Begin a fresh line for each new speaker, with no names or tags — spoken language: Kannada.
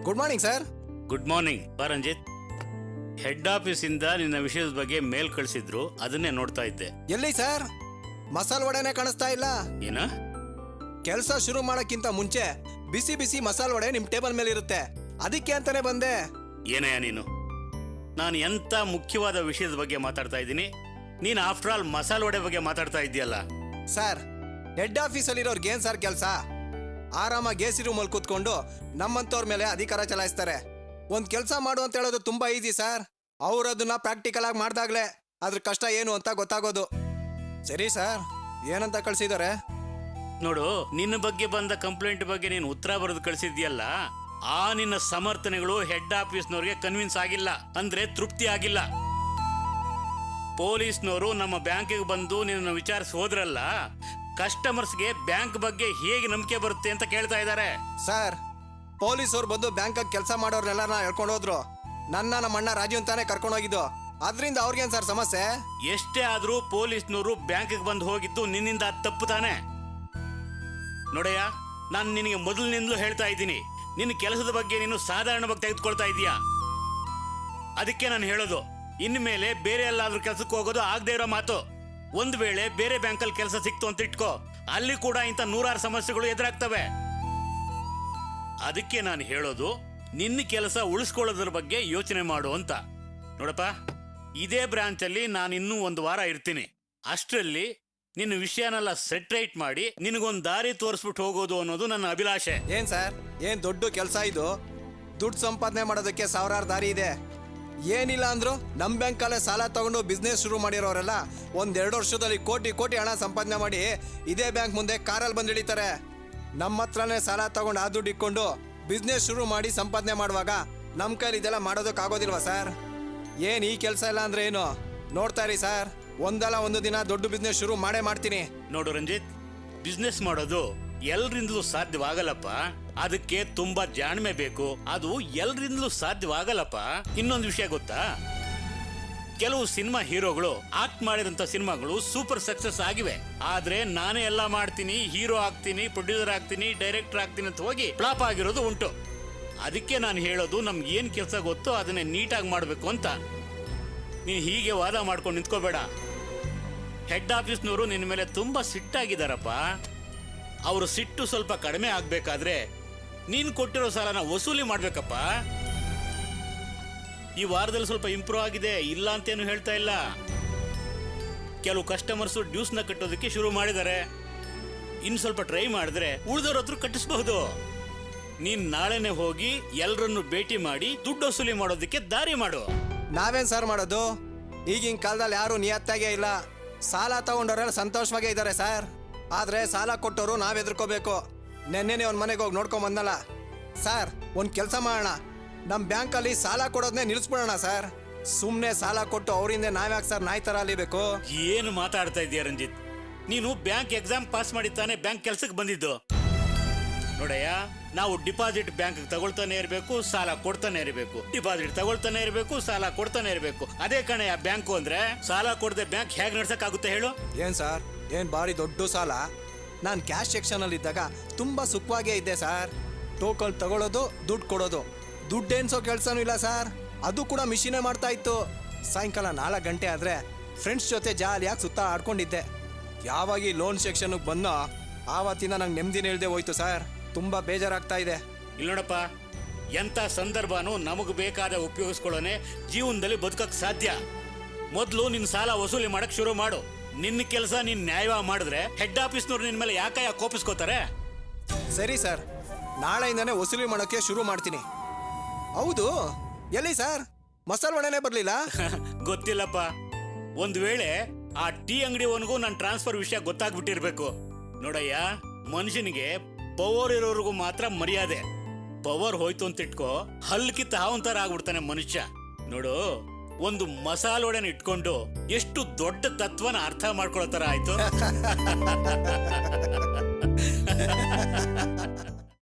Good morning sir.
Good morning. Ranjith, head office ಇಂದ ನಿನ್ನ ವಿಷಯದ ಬಗ್ಗೆ ಮೇಲ್ ಕಳಿಸಿದ್ರು, ಅದನ್ನೇ ನೋಡ್ತಾ ಇದ್ದೆ.
ಎಲ್ಲಿ ಸರ್? ಮಸಾಲ ವಡೆನೇ ಕಾಣಿಸ್ತಾ ಇಲ್ಲ.
ಏನ?
ಕೆಲಸ ಶುರು ಮಾಡಕ್ಕಿಂತ ಮುಂಚೆ ಬಿಸಿ ಬಿಸಿ ಮಸಾಲ ವಡೆ ನಿಮ್ ಟೇಬಲ್ ಮೇಲೆ ಇರುತ್ತೆ, ಅದಕ್ಕೆ ಅಂತಾನೆ ಬಂದೆ.
ಏನಯ್ಯ ನೀನು? ನಾನು ಎಂತ ಮುಖ್ಯವಾದ ವಿಷಯದ ಬಗ್ಗೆ ಮಾತಾಡ್ತಾ ಇದ್ದೀನಿ, ನೀನು ಆಫ್ಟರ್ ಆಲ್ ಮಸಾಲ ವಡೆ ಬಗ್ಗೆ ಮಾತಾಡ್ತಾ ಇದೆಯಲ್ಲ.
ಸರ್, ಹೆಡ್ ಆಫೀಸಲ್ಲಿರೋರ್ಗೆ ಏನ್ ಸರ್ ಕೆಲಸ? ಆರಾಮಾಗಿ ಎಸಿ ರೂಮಲ್ಲಿ ಕೂತ್ಕೊಂಡು ನಮ್ಮಂತವ್ರ ಮೇಲೆ ಅಧಿಕಾರ ಚಲಾಯಿಸ್ತಾರೆ. ಒಂದ್ ಕೆಲಸ ಮಾಡು ಅಂತ ಹೇಳೋದು ತುಂಬಾ ಈಸಿ ಸರ್. ಅವ್ರು ಅದನ್ನ ಪ್ರಾಕ್ಟಿಕಲ್ ಆಗಿ ಮಾಡ್ದಾಗ್ಲೇ ಅದ್ರ ಕಷ್ಟ ಏನು ಅಂತ ಗೊತ್ತಾಗೋದು. ಸರಿ ಸರ್, ಏನಂತ ಕಳ್ಸಿದಾರೆ?
ನೋಡು, ನಿನ್ನ ಬಗ್ಗೆ ಬಂದ ಕಂಪ್ಲೇಂಟ್ ಬಗ್ಗೆ ನೀನು ಉತ್ತರ ಬರೆದು ಕಳಿಸಿದ್ಯಲ್ಲ, ಆ ನಿನ್ನ ಸಮರ್ಥನೆಗಳು ಹೆಡ್ ಆಫೀಸ್ನವ್ರಿಗೆ ಕನ್ವಿನ್ಸ್ ಆಗಿಲ್ಲ, ಅಂದ್ರೆ ತೃಪ್ತಿ ಆಗಿಲ್ಲ. ಪೊಲೀಸ್ನವರು ನಮ್ಮ ಬ್ಯಾಂಕಿಗೆ ಬಂದು ನಿನ್ನ ವಿಚಾರಿಸಿ ಹೋದ್ರಲ್ಲ, ಕಸ್ಟಮರ್ಸ್ಗೆ ಬ್ಯಾಂಕ್ ಬಗ್ಗೆ ಹೇಗೆ ನಂಬಿಕೆ ಬರುತ್ತೆ ಅಂತ ಕೇಳ್ತಾ ಇದ್ದಾರೆ.
ಸರ್, ಪೊಲೀಸವ್ರು ಬಂದು ಬ್ಯಾಂಕ್ ಕೆಲಸ ಮಾಡೋರ್ನೆಲ್ಲ ಹೇಳ್ಕೊಂಡು ಹೋದ್ರು. ನಮ್ಮ ಅಣ್ಣ ರಾಜು ಅಂತಾನೆ ಕರ್ಕೊಂಡು ಹೋಗಿದ್ದು. ಅದ್ರಿಂದ ಅವ್ರಿಗೇನ್ ಸರ್ ಸಮಸ್ಯೆ?
ಎಷ್ಟೇ ಆದ್ರೂ ಪೊಲೀಸ್ನವರು ಬ್ಯಾಂಕಿಗೆ ಬಂದು ಹೋಗಿದ್ದು ನಿನ್ನಿಂದ ತಪ್ಪು ತಾನೆ. ನೋಡಯ್ಯ, ನಾನು ನಿನಗೆ ಮೊದಲಿನಿಂದಲೂ ಹೇಳ್ತಾ ಇದ್ದೀನಿ, ನಿನ್ನ ಕೆಲಸದ ಬಗ್ಗೆ ನೀನು ಸಾಧಾರಣವಾಗಿ ತೆಗೆದುಕೊಳ್ತಾ ಇದೀಯಾ. ಅದಕ್ಕೆ ನಾನು ಹೇಳೋದು, ಇನ್ಮೇಲೆ ಬೇರೆ ಎಲ್ಲಾದ್ರೂ ಕೆಲಸಕ್ಕೆ ಹೋಗೋದು ಆಗದೆ ಇರೋ ಮಾತು. ಒಂದ್ ವೇಳೆ ಬೇರೆ ಬ್ಯಾಂಕಲ್ಲಿ ಕೆಲಸ ಸಿಕ್ತು ಅಂತ ಇಟ್ಕೋ, ಅಲ್ಲಿ ಕೂಡ ಇಂಥ 100 ಸಮಸ್ಯೆಗಳು ಎದುರಾಗ್ತವೆ. ಅದಕ್ಕೆ ನಾನು ಹೇಳೋದು, ನಿನ್ನ ಕೆಲಸ ಉಳಿಸ್ಕೊಳ್ಳೋದ್ರ ಬಗ್ಗೆ ಯೋಚನೆ ಮಾಡು ಅಂತ. ನೋಡಪ್ಪ, ಇದೇ ಬ್ರಾಂಚ್ ಅಲ್ಲಿ ನಾನು ಇನ್ನೂ 1 ವಾರ ಇರ್ತೀನಿ. ಅಷ್ಟರಲ್ಲಿ ನಿನ್ನ ವಿಷಯನೆಲ್ಲ ಸೆಟ್ ರೈಟ್ ಮಾಡಿ ನಿನಗೊಂದು ದಾರಿ ತೋರಿಸ್ಬಿಟ್ಟು ಹೋಗೋದು ಅನ್ನೋದು ನನ್ನ ಅಭಿಲಾಷೆ.
ಏನ್ ಸರ್, ಏನ್ ದೊಡ್ಡ ಕೆಲಸ ಇದು? ದುಡ್ಡು ಸಂಪಾದನೆ ಮಾಡೋದಕ್ಕೆ ಸಾವಿರಾರು ದಾರಿ ಇದೆ. ಏನಿಲ್ಲ ಅಂದ್ರು ನಮ್ ಬ್ಯಾಂಕಲ್ಲೇ ಸಾಲ ತಗೊಂಡು ಬಿಸ್ನೆಸ್ ಶುರು ಮಾಡಿರೋರೆಲ್ಲ 1-2 ವರ್ಷದಲ್ಲಿ ಕೋಟಿ ಕೋಟಿ ಹಣ ಸಂಪಾದನೆ ಮಾಡಿ ಇದೇ ಬ್ಯಾಂಕ್ ಮುಂದೆ ಕಾರಲ್ಲಿ ಬಂದು ಇಳಿತಾರೆ. ನಮ್ಮ ಹತ್ರನೇ ಸಾಲ ತಗೊಂಡು ಆ ದುಡ್ಡು ಇಟ್ಕೊಂಡು ಬಿಸ್ನೆಸ್ ಶುರು ಮಾಡಿ ಸಂಪಾದನೆ ಮಾಡುವಾಗ ನಮ್ ಕೈಲಿ ಇದೆಲ್ಲ ಮಾಡೋದಕ್ಕಾಗೋದಿಲ್ವಾ ಸರ್? ಏನ್ ಈ ಕೆಲಸ ಇಲ್ಲ ಅಂದ್ರೆ ಏನು? ನೋಡ್ತಾ ಇರಿ ಸರ್, ಒಂದಲ್ಲ ಒಂದು ದಿನ ದೊಡ್ಡ ಬಿಸ್ನೆಸ್ ಶುರು ಮಾಡೇ ಮಾಡ್ತೀನಿ.
ನೋಡು ರಂಜಿತ್, ಬಿಸ್ನೆಸ್ ಮಾಡೋದು ಎಲ್ರಿಂದಲೂ ಸಾಧ್ಯವಾಗಲ್ಲಪ್ಪ. ಅದಕ್ಕೆ ತುಂಬಾ ಜಾಣ್ಮೆ ಬೇಕು, ಅದು ಎಲ್ರಿಂದಲೂ ಸಾಧ್ಯವಾಗಲ್ಲಪ್ಪ. ಇನ್ನೊಂದು ವಿಷಯ ಗೊತ್ತಾ, ಕೆಲವು ಸಿನಿಮಾ ಹೀರೋಗಳು ಆಕ್ಟ್ ಮಾಡಿದಂತ ಸಿನಿಮಾಗಳು ಸೂಪರ್ ಸಕ್ಸಸ್ ಆಗಿವೆ. ಆದ್ರೆ ನಾನೇ ಎಲ್ಲ ಮಾಡ್ತೀನಿ, ಹೀರೋ ಆಗ್ತೀನಿ, ಪ್ರೊಡ್ಯೂಸರ್ ಆಗ್ತೀನಿ, ಡೈರೆಕ್ಟರ್ ಆಗ್ತೀನಿ ಅಂತ ಹೋಗಿ ಫ್ಲಾಪ್ ಆಗಿರೋದು ಉಂಟು. ಅದಕ್ಕೆ ನಾನು ಹೇಳೋದು, ನಮ್ಗೆ ಏನ್ ಕೆಲಸ ಗೊತ್ತೋ ಅದನ್ನೇ ನೀಟಾಗಿ ಮಾಡ್ಬೇಕು ಅಂತ. ನೀನು ಹೀಗೆ ವಾದ ಮಾಡ್ಕೊಂಡು ನಿಂತ್ಕೋಬೇಡ. ಹೆಡ್ ಆಫೀಸ್ನವರು ನಿನ್ನ ಮೇಲೆ ತುಂಬಾ ಸಿಟ್ಟಾಗಿದ್ದಾರಪ್ಪ. ಅವರು ಸಿಟ್ಟು ಸ್ವಲ್ಪ ಕಡಿಮೆ ಆಗ್ಬೇಕಾದ್ರೆ ನೀನು ಕೊಟ್ಟಿರೋ ಸಾಲನ ವಸೂಲಿ ಮಾಡ್ಬೇಕಪ್ಪ. ಈ ವಾರದಲ್ಲಿ ಸ್ವಲ್ಪ ಇಂಪ್ರೂವ್ ಆಗಿದೆ, ಇಲ್ಲ ಅಂತೇನು ಹೇಳ್ತಾ ಇಲ್ಲ. ಕೆಲವು ಕಸ್ಟಮರ್ಸು ಡ್ಯೂಸ್ನ ಕಟ್ಟೋದಕ್ಕೆ ಶುರು ಮಾಡಿದ್ದಾರೆ. ಇನ್ನು ಸ್ವಲ್ಪ ಟ್ರೈ ಮಾಡಿದ್ರೆ ಉಳಿದವ್ರ ಹತ್ರ ಕಟ್ಟಿಸಬಹುದು. ನೀನ್ ನಾಳೆನೆ ಹೋಗಿ ಎಲ್ಲರನ್ನು ಭೇಟಿ ಮಾಡಿ ದುಡ್ಡು ವಸೂಲಿ ಮಾಡೋದಕ್ಕೆ ದಾರಿ ಮಾಡು.
ನಾವೇನ್ ಸರ್ ಮಾಡೋದು? ಈಗಿನ ಕಾಲದಲ್ಲಿ ಯಾರು ನಿಯತ್ತಾಗೇ ಇಲ್ಲ. ಸಾಲ ತಗೊಂಡವ್ರೆಲ್ಲ ಸಂತೋಷವಾಗೇ ಇದ್ದಾರೆ ಸರ್. ಆದ್ರೆ ಸಾಲ ಕೊಟ್ಟವರು ನಾವ್ ಎದುರ್ಕೋಬೇಕು. ನೆನ್ನೆನೆ ಒಂದ್ ಮನೆಗೆ ಹೋಗಿ ನೋಡ್ಕೊಂಡ್ ಬಂದಲ್ಲ ಸರ್. ಒಂದ್ ಕೆಲಸ ಮಾಡೋಣ, ನಮ್ ಬ್ಯಾಂಕಲ್ಲಿ ಸಾಲ ಕೊಡೋದನ್ನೇ ನಿಲ್ಲಿಸ್ಬಿಡೋಣ ಸರ್. ಸುಮ್ನೆ ಸಾಲ ಕೊಟ್ಟು ಅವರಿಂದ ನಾವ್ಯಾಕೆ ಸರ್ ನಾಯಿ ತರ ಅಲಿಬೇಕು?
ಏನು ಮಾತಾಡ್ತಾ ಇದೀಯ ರಂಜಿತ್? ನೀನು ಬ್ಯಾಂಕ್ ಎಕ್ಸಾಮ್ ಪಾಸ್ ಮಾಡಿ ತಾನೆ ಬ್ಯಾಂಕ್ ಕೆಲ್ಸಕ್ಕೆ ಬಂದಿದ್ದು. ನೋಡಯ್ಯ, ನಾವು ಡಿಪಾಸಿಟ್ ಬ್ಯಾಂಕ್ ತಗೊಳ್ತಾನೆ ಇರಬೇಕು, ಸಾಲ ಕೊಡ್ತಾನೆ ಇರಬೇಕು. ಡಿಪಾಸಿಟ್ ತಗೊಳ್ತಾನೆ ಇರಬೇಕು, ಸಾಲ ಕೊಡ್ತಾನೆ ಇರಬೇಕು. ಅದೇ ಕಣಯ್ಯ ಬ್ಯಾಂಕು ಅಂದ್ರೆ. ಸಾಲ ಕೊಡದೆ ಬ್ಯಾಂಕ್ ಹೇಗೆ ನಡ್ಸಕ್ ಆಗುತ್ತೆ ಹೇಳು?
ಏನ್ ಸರ್, ಏನ್ ಬಾರಿ ದೊಡ್ಡ ಸಾಲ? ನಾನು ಕ್ಯಾಶ್ ಸೆಕ್ಷನ್ ಅಲ್ಲಿ ಇದ್ದಾಗ ತುಂಬಾ ಸುಖವಾಗೇ ಇದ್ದೆ ಸರ್. ಟೋಕನ್ ತಗೊಳ್ಳೋದು, ದುಡ್ಡು ಕೊಡೋದು, ದುಡ್ಡು ಎನ್ಸೋ ಕೆಲ್ಸನೂ ಇಲ್ಲ ಸರ್. ಅದು ಕೂಡ ಮಿಷಿನೇ ಮಾಡ್ತಾ ಇತ್ತು. ಸಾಯಂಕಾಲ 4 ಗಂಟೆ ಆದ್ರೆ ಫ್ರೆಂಡ್ಸ್ ಜೊತೆ ಜಾಲಿಯಾಗಿ ಸುತ್ತ ಆಡ್ಕೊಂಡಿದ್ದೆ. ಯಾವಾಗ ಈ ಲೋನ್ ಸೆಕ್ಷನ್ ಬಂದೋ ಆವತ್ತಿನ ನಂಗೆ ನೆಮ್ಮದಿನೇ ಇಲ್ಲದೆ ಹೋಯ್ತು ಸರ್. ತುಂಬಾ ಬೇಜಾರಾಗ್ತಾ ಇದೆ.
ಇಲ್ಲ ನೋಡಪ್ಪ, ಎಂತ ಸಂದರ್ಭನೂ ನಮಗ್ ಬೇಕಾದ ಉಪಯೋಗಿಸ್ಕೊಳ್ಳೋನೆ ಜೀವನದಲ್ಲಿ ಬದುಕಕ್ ಸಾಧ್ಯ. ಮೊದ್ಲು ನಿನ್ ಸಾಲ ವಸೂಲಿ ಮಾಡಕ್ ಶುರು ಮಾಡು. ನಿನ್ನ ಕೆಲಸ ನೀನ್ ನ್ಯಾಯವಾಗಿ ಮಾಡಿದ್ರೆ ಹೆಡ್ ಆಫೀಸ್ನವ್ರು ನಿನ್ ಮೇಲೆ ಯಾಕೆ ಕೋಪಿಸ್ಕೋತಾರೆ?
ಸರಿ ಸರ್, ನಾಳೆಯಿಂದಾನೆ ವಸೂಲಿ ಮಾಡೋಕೆ ಶುರು ಮಾಡ್ತೀನಿ. ಹೌದು, ಎಲ್ಲಿ ಸರ್ ಮಸಾಲ ವಡೆನೇ ಬರ್ಲಿಲ್ಲ?
ಗೊತ್ತಿಲ್ಲಪ್ಪ. ಒಂದ್ ವೇಳೆ ಆ ಟೀ ಅಂಗಡಿ ಓನ್ಗೂ ನನ್ನ ಟ್ರಾನ್ಸ್ಫರ್ ವಿಷಯ ಗೊತ್ತಾಗ್ಬಿಟ್ಟಿರ್ಬೇಕು. ನೋಡಯ್ಯ, ಮನುಷ್ಯನಿಗೆ ಪವರ್ ಇರೋರ್ಗೂ ಮಾತ್ರ ಮರ್ಯಾದೆ. ಪವರ್ ಹೋಯ್ತು ಅಂತ ಇಟ್ಕೋ, ಹಲ್ಕಿತ್ತ ಹಾವಂತರ ಆಗ್ಬಿಡ್ತಾನೆ ಮನುಷ್ಯ. ನೋಡು, ಒಂದು ಮಸಾಲ ವಡೆನ ಇಟ್ಕೊಂಡು ಎಷ್ಟು ದೊಡ್ಡ ತತ್ವನ ಅರ್ಥ ಮಾಡ್ಕೊಳ್ಳೋ ತರ ಆಯ್ತು.